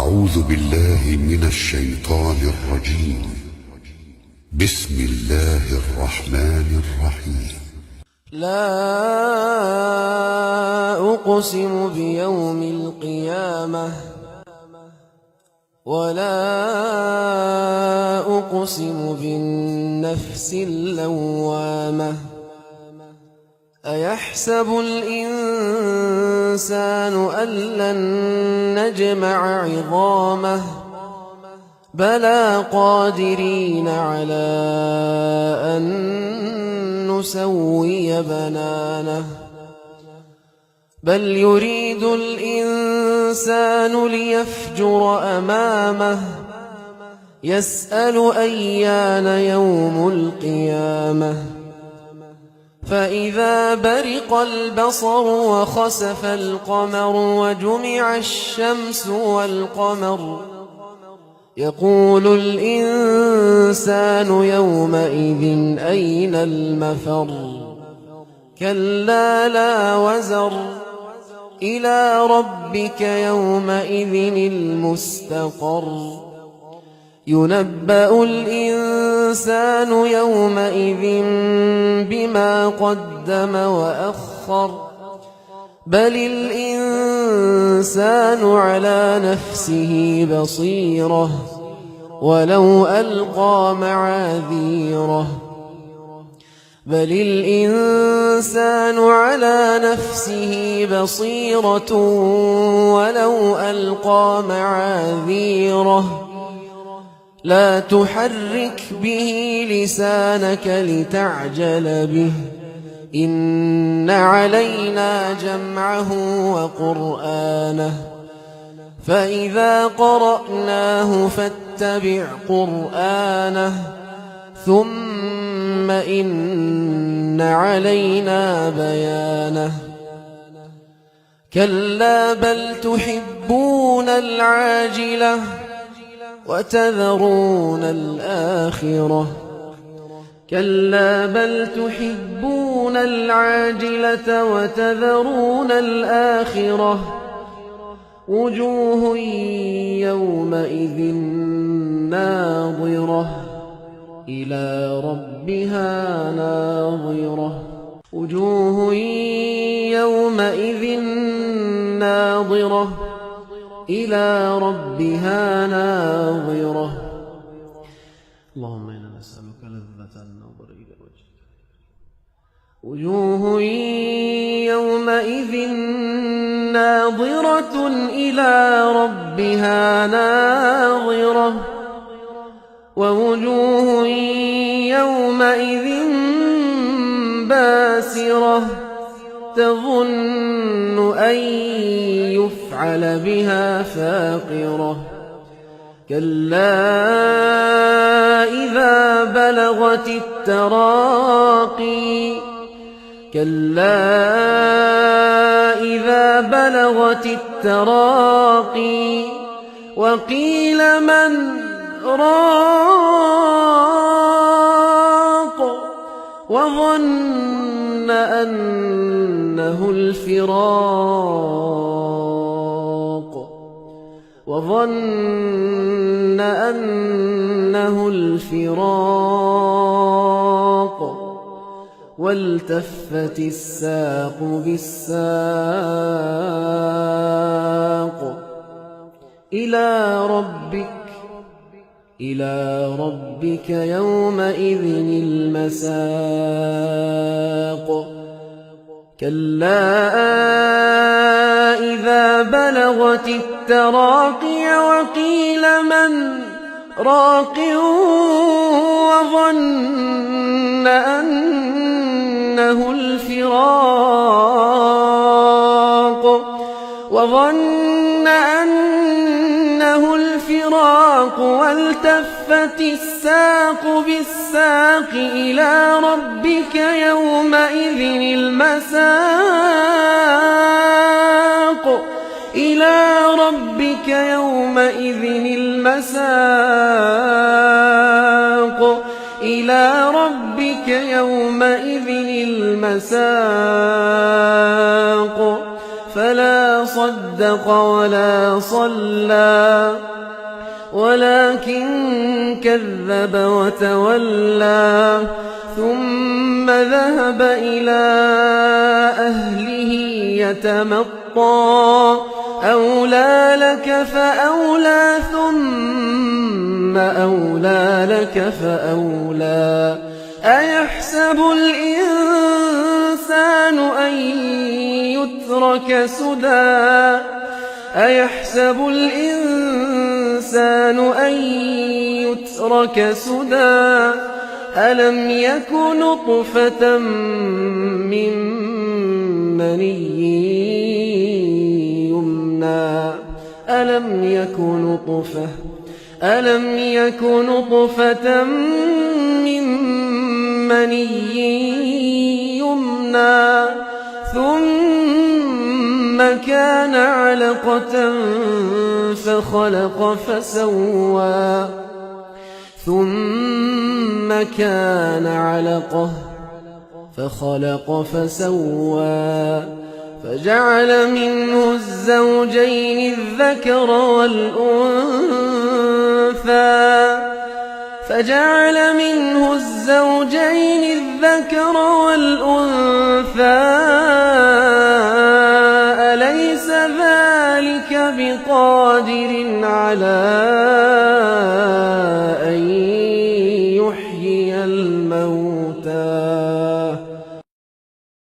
أعوذ بالله من الشيطان الرجيم. بسم الله الرحمن الرحيم. لا أقسم بيوم القيامة ولا أقسم بالنفس اللوامة. أيحسب الإنسان أن لن نجمع عظامه بلى قادرين على أن نسوي بنانه. بل يريد الإنسان ليفجر أمامه يسأل أيان يوم القيامة. فإذا برق البصر وخسف القمر وجمع الشمس والقمر يقول الإنسان يومئذ أين المفر. كلا لا وزر إلى ربك يومئذ المستقر. ينبأ الإنسان يومئذ بما قدم وأخر. بل الإنسان على نفسه بصيرة ولو ألقى معاذيره. بل الإنسان على نفسه بصيرة ولو ألقى معاذيره. لا تحرك به لسانك لتعجل به إن علينا جمعه وقرآنه. فإذا قرأناه فاتبع قرآنه ثم إن علينا بيانه. كلا بل تحبون العاجلة وتذرون الآخرة. كلا بل تحبون العاجلة وتذرون الآخرة. وجوه يومئذ ناظرة إلى ربها ناظرة. وجوه يومئذ ناظرة إلى ربها ناظرة. اللهم إنا نسألك لذة النظر إلى وجهك. وجوه يومئذ ناظرة إلى ربها ناظرة. ووجوه يومئذ باسرة تظن أن يفعل بها فاقرة. كلا إذا بلغت التراقي. كلا إذا بلغت التراقي وقيل من راق وظن أنه الفراق. وظن أنه الفراق. والتفت الساق بالساق. إلى ربك يومئذ المساق. كلا إذا بلغت التراقي وقيل من راق وظن أنه الفراق. والتفت الساق بالساق إلى ربك يومئذ المساق. إلى ربك يومئذ المساق. إلى ربك يومئذ المساق. فلا تصدق ولا صلى ولكن كذب وتولى ثم ذهب إلى أهله يتمطى أولى لك فأولى ثم أولى لك فأولى أيحسب الإنسان أن يترك سدى أيحسب الإنسان أن يترك سدى ألم يك نطفة من مني يمنى ألم يك نطفة من مني يمنى ثم كان علقة فخلق فسوى فجعل منه الزوجين الذكر والأنثى أليس ذلك بقادر على أن